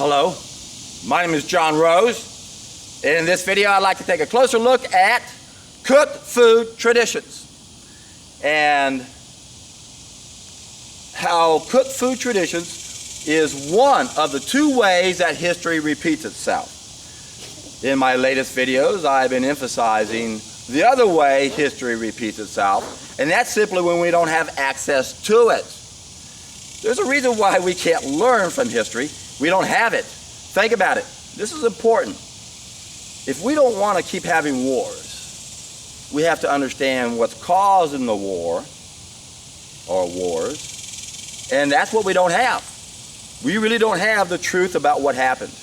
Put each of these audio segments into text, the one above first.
Hello, my name is John Rose, and in this video I'd like to take a closer look at cooked food traditions and how cooked food traditions is one of the two ways that history repeats itself. In my latest videos I've been emphasizing the other way history repeats itself, and that's simply when we don't have access to it. There's a reason why we can't learn from history. We don't have it. Think about it. This is important. If we don't want to keep having wars, we have to understand what's causing the war or wars, and that's what we don't have. We really don't have the truth about what happened.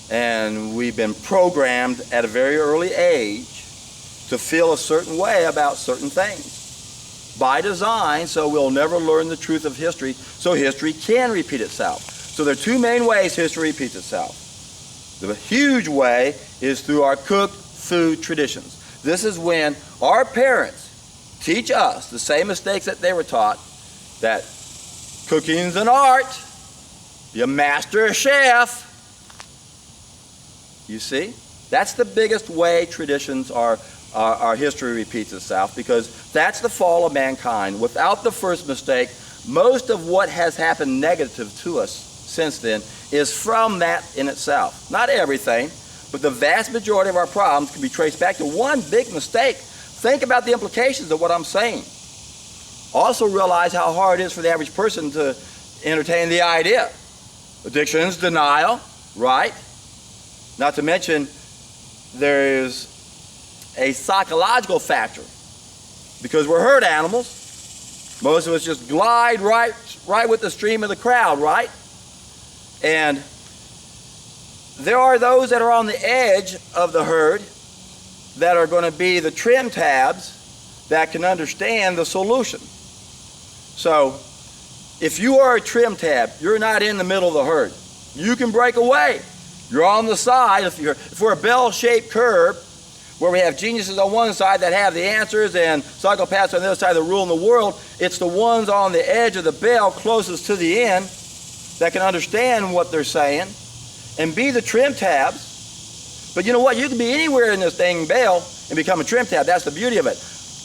And we've been programmed at a very early age to feel a certain way about certain things by design, so we'll never learn the truth of history, so history can repeat itself. So there are two main ways history repeats itself. The huge way is through our cooked food traditions. This is when our parents teach us the same mistakes that they were taught, that cooking's an art, be a master chef. You see? That's the biggest way traditions our history repeats itself, because that's the fall of mankind. Without the first mistake, most of what has happened negative to us since then is from that in itself. Not everything, but the vast majority of our problems can be traced back to one big mistake. Think about the implications of what I'm saying. Also realize how hard it is for the average person to entertain the idea. Addictions, denial, right? Not to mention, there is a psychological factor, because we're herd animals. Most of us just glide right with the stream of the crowd, right? And there are those that are on the edge of the herd that are going to be the trim tabs that can understand the solution. So if you are a trim tab, you're not in the middle of the herd. You can break away. You're on the side. If we're a bell-shaped curve where we have geniuses on one side that have the answers and psychopaths on the other side that rule in the world, it's the ones on the edge of the bell closest to the end that can understand what they're saying and be the trim tabs. But you know what? You can be anywhere in this dang bell and become a trim tab. That's the beauty of it.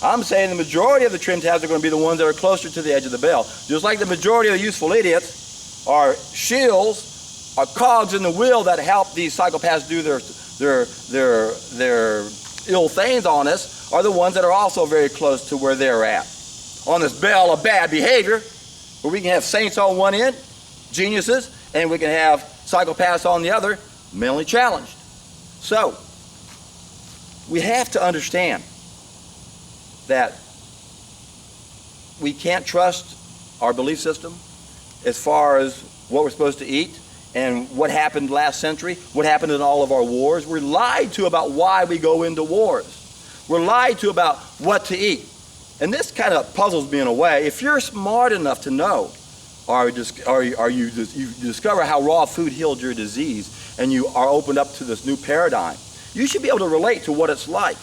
I'm saying the majority of the trim tabs are going to be the ones that are closer to the edge of the bell. Just like the majority of the useful idiots are shills, are cogs in the wheel that help these psychopaths do their ill things on us, are the ones that are also very close to where they're at. On this bell of bad behavior, where we can have saints on one end, geniuses, and we can have psychopaths on the other, mentally challenged. So, we have to understand that we can't trust our belief system as far as what we're supposed to eat and what happened last century, what happened in all of our wars. We're lied to about why we go into wars. We're lied to about what to eat. And this kind of puzzles me in a way. If you're smart enough to know, or you discover how raw food healed your disease, and you are opened up to this new paradigm, you should be able to relate to what it's like.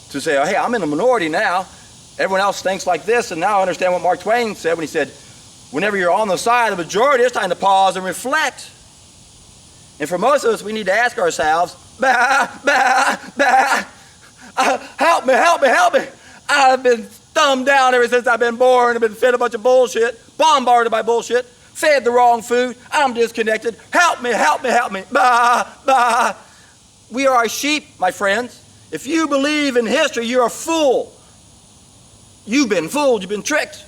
To say, oh, hey, I'm in the minority now. Everyone else thinks like this, and now I understand what Mark Twain said when he said, whenever you're on the side of the majority, it's time to pause and reflect. And for most of us, we need to ask ourselves, help me, help me, help me. I've been thumbed down ever since I've been born. I've been fed a bunch of bullshit, bombarded by bullshit, fed the wrong food. I'm disconnected. Help me, help me, help me. We are sheep, my friends. If you believe in history, you're a fool. You've been fooled. You've been tricked.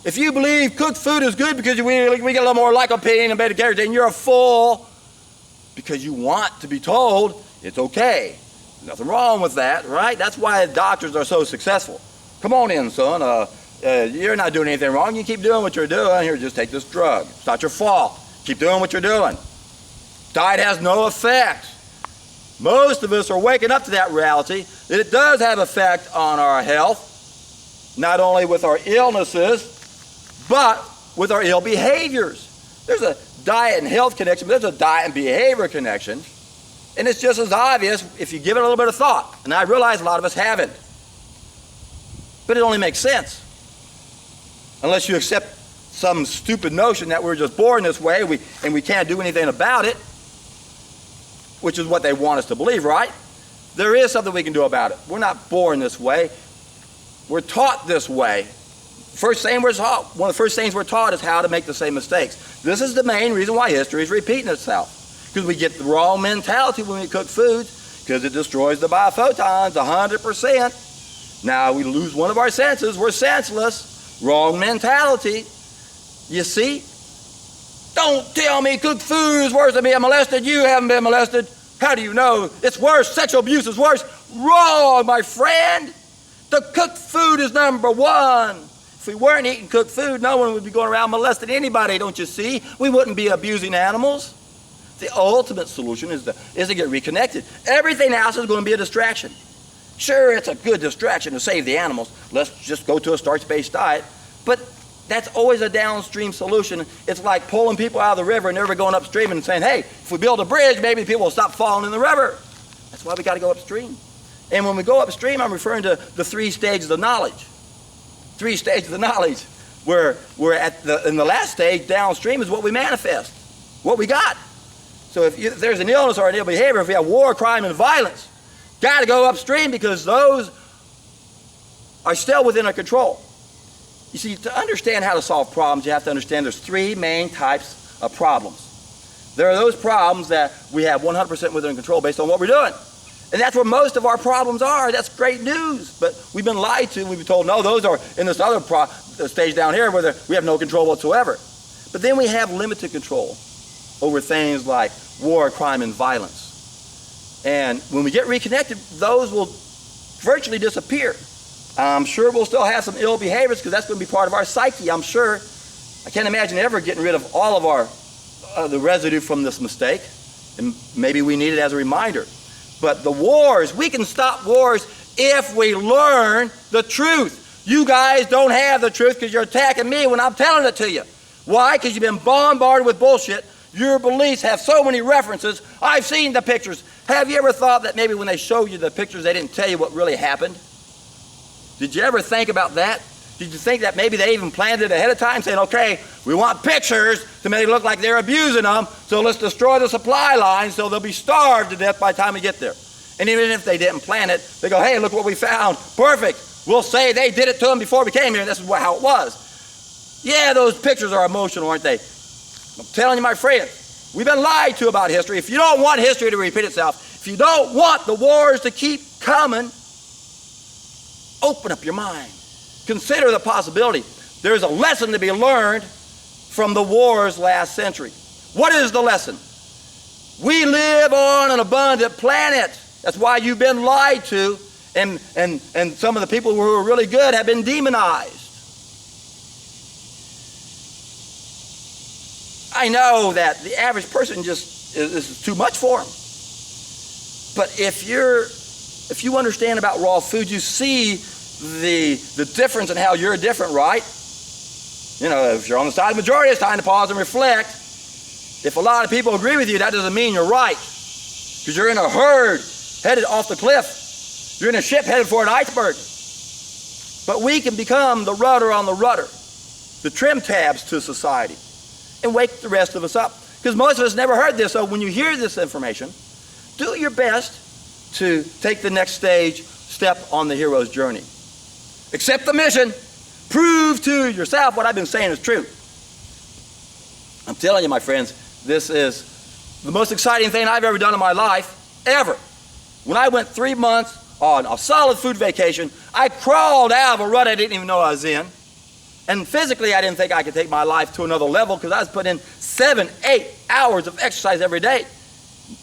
If you believe cooked food is good because we get a little more lycopene and beta-carotene, you're a fool because you want to be told it's okay. Nothing wrong with that, right? That's why doctors are so successful. Come on in, son. You're not doing anything wrong. You keep doing what you're doing. Here, just take this drug. It's not your fault. Keep doing what you're doing. Diet has no effect. Most of us are waking up to that reality that it does have effect on our health, not only with our illnesses, but with our ill behaviors. There's a diet and health connection, but there's a diet and behavior connection. And it's just as obvious if you give it a little bit of thought. And I realize a lot of us haven't. But it only makes sense. Unless you accept some stupid notion that we're just born this way and we can't do anything about it, which is what they want us to believe, right? There is something we can do about it. We're not born this way. We're taught this way. One of the first things we're taught is how to make the same mistakes. This is the main reason why history is repeating itself. Because we get the wrong mentality when we cook food, because it destroys the biophotons 100%. Now we lose one of our senses. We're senseless. Wrong mentality. You see? Don't tell me cooked food is worse than being molested. You haven't been molested. How do you know? It's worse. Sexual abuse is worse. Wrong, my friend. The cooked food is number one. If we weren't eating cooked food, no one would be going around molesting anybody, don't you see? We wouldn't be abusing animals. The ultimate solution is to get reconnected. Everything else is going to be a distraction. Sure, it's a good distraction to save the animals. Let's just go to a starch-based diet. But that's always a downstream solution. It's like pulling people out of the river and never going upstream and saying, hey, if we build a bridge, maybe people will stop falling in the river. That's why we got to go upstream. And when we go upstream, I'm referring to the 3 stages of knowledge. 3 stages of knowledge. Where we're in the last stage, downstream, is what we manifest, what we got. So if there's an illness or an ill behavior, if we have war, crime, and violence, got to go upstream because those are still within our control. You see, to understand how to solve problems, you have to understand there's 3 main types of problems. There are those problems that we have 100% within control based on what we're doing. And that's where most of our problems are. That's great news. But we've been lied to. We've been told, no, those are in this other stage down here where we have no control whatsoever. But then we have limited control over things like war, crime, and violence. And when we get reconnected, those will virtually disappear. I'm sure we'll still have some ill behaviors because that's going to be part of our psyche, I'm sure. I can't imagine ever getting rid of all of our the residue from this mistake. And maybe we need it as a reminder. But the wars, we can stop wars if we learn the truth. You guys don't have the truth because you're attacking me when I'm telling it to you. Why? Because you've been bombarded with bullshit. Your beliefs have so many references. I've seen the pictures. Have you ever thought that maybe when they showed you the pictures, they didn't tell you what really happened? Did you ever think about that? Did you think that maybe they even planned it ahead of time, saying, okay, we want pictures to make it look like they're abusing them, so let's destroy the supply line so they'll be starved to death by the time we get there. And even if they didn't plan it, they go, hey, look what we found. Perfect. We'll say they did it to them before we came here, and this is how it was. Yeah, those pictures are emotional, aren't they? I'm telling you, my friends, we've been lied to about history. If you don't want history to repeat itself, if you don't want the wars to keep coming, open up your mind. Consider the possibility. There's a lesson to be learned from the wars last century. What is the lesson? We live on an abundant planet. That's why you've been lied to, and some of the people who are really good have been demonized. I know that the average person just is too much for them. But if you understand about raw food, you see the difference in how you're different, right? You know, if you're on the side of the majority, it's time to pause and reflect. If a lot of people agree with you, that doesn't mean you're right. Because you're in a herd headed off the cliff. You're in a ship headed for an iceberg. But we can become the rudder on the rudder, the trim tabs to society, and wake the rest of us up. Because most of us never heard this, so when you hear this information, do your best to take the next step on the hero's journey. Accept the mission. Prove to yourself what I've been saying is true. I'm telling you, my friends, this is the most exciting thing I've ever done in my life, ever. When I went 3 months on a solid food vacation, I crawled out of a rut I didn't even know I was in. And physically, I didn't think I could take my life to another level because I was putting in 7-8 hours of exercise every day.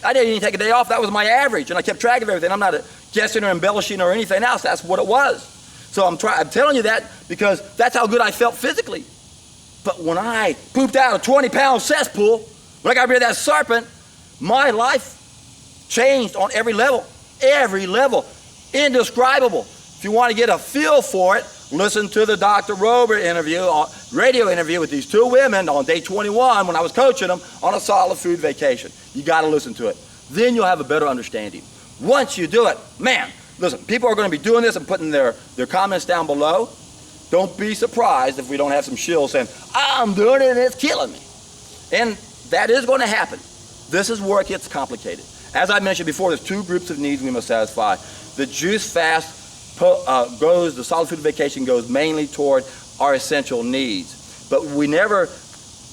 I didn't even take a day off. That was my average. And I kept track of everything. I'm not guessing or embellishing or anything else. That's what it was. So I'm telling you that because that's how good I felt physically. But when I pooped out a 20-pound cesspool, when I got rid of that serpent, my life changed on every level. Every level. Indescribable. If you want to get a feel for it, listen to the Dr. Robert radio interview with these 2 women on day 21 when I was coaching them on a solid food vacation. You got to listen to it. Then you'll have a better understanding. Once you do it, man, listen, people are going to be doing this and putting their comments down below. don't be surprised if we don't have some shills saying, I'm doing it and it's killing me. And that is going to happen. This is where it gets complicated. As I mentioned before, there's two groups of needs we must satisfy. The juice fast the solid food vacation goes mainly toward our essential needs. But we never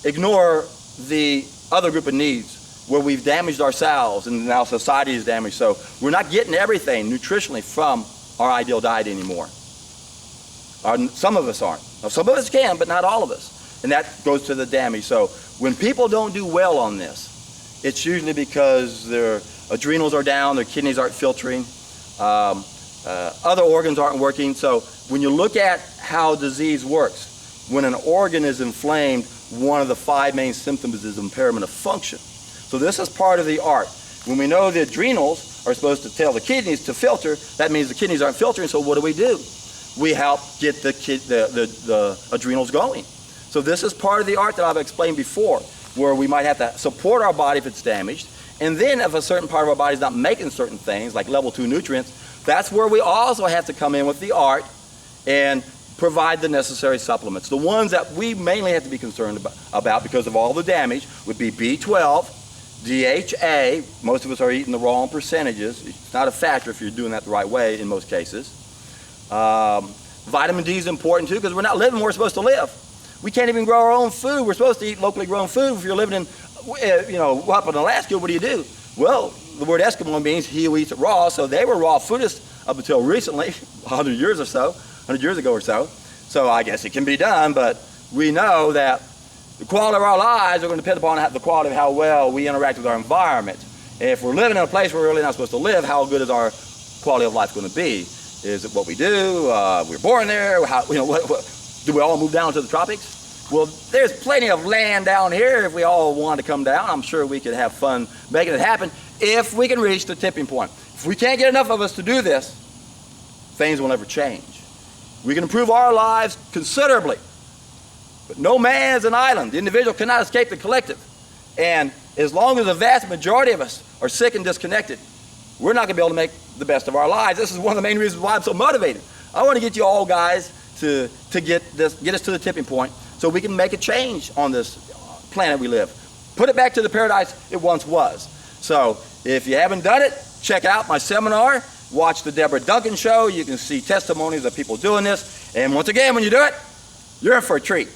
ignore the other group of needs where we've damaged ourselves and now society is damaged. So we're not getting everything nutritionally from our ideal diet anymore. Some of us aren't. Now, some of us can, but not all of us. And that goes to the damage. So when people don't do well on this, it's usually because their adrenals are down, their kidneys aren't filtering, other organs aren't working. So when you look at how disease works, when an organ is inflamed, one of the 5 main symptoms is impairment of function. So this is part of the art. When we know the adrenals are supposed to tell the kidneys to filter, that means the kidneys aren't filtering, so what do? We help get the adrenals going. So this is part of the art that I've explained before, where we might have to support our body if it's damaged, and then if a certain part of our body is not making certain things, like level 2 nutrients, that's where we also have to come in with the art and provide the necessary supplements. The ones that we mainly have to be concerned about because of all the damage would be B12, DHA. Most of us are eating the wrong percentages. It's not a factor if you're doing that the right way in most cases. Vitamin D is important too, because we're not living where we're supposed to live. We can't even grow our own food. We're supposed to eat locally grown food. If you're living in, up in Alaska, what do? Well, the word Eskimo means he who eats it raw, so they were raw foodists up until recently, 100 years ago or so. So I guess it can be done, but we know that the quality of our lives are going to depend upon the quality of how well we interact with our environment. And if we're living in a place where we're really not supposed to live, how good is our quality of life going to be? Is it what we do? We're born there? Do we all move down to the tropics? Well, there's plenty of land down here if we all want to come down. I'm sure we could have fun making it happen if we can reach the tipping point. If we can't get enough of us to do this, things will never change. We can improve our lives considerably, but no man is an island. The individual cannot escape the collective. And as long as the vast majority of us are sick and disconnected, we're not going to be able to make the best of our lives. This is one of the main reasons why I'm so motivated. I want to get you all guys to get us to the tipping point so we can make a change on this planet we live. Put it back to the paradise it once was. So if you haven't done it, check out my seminar. Watch the Debunking show. You can see testimonies of people doing this. And once again, when you do it, you're in for a treat.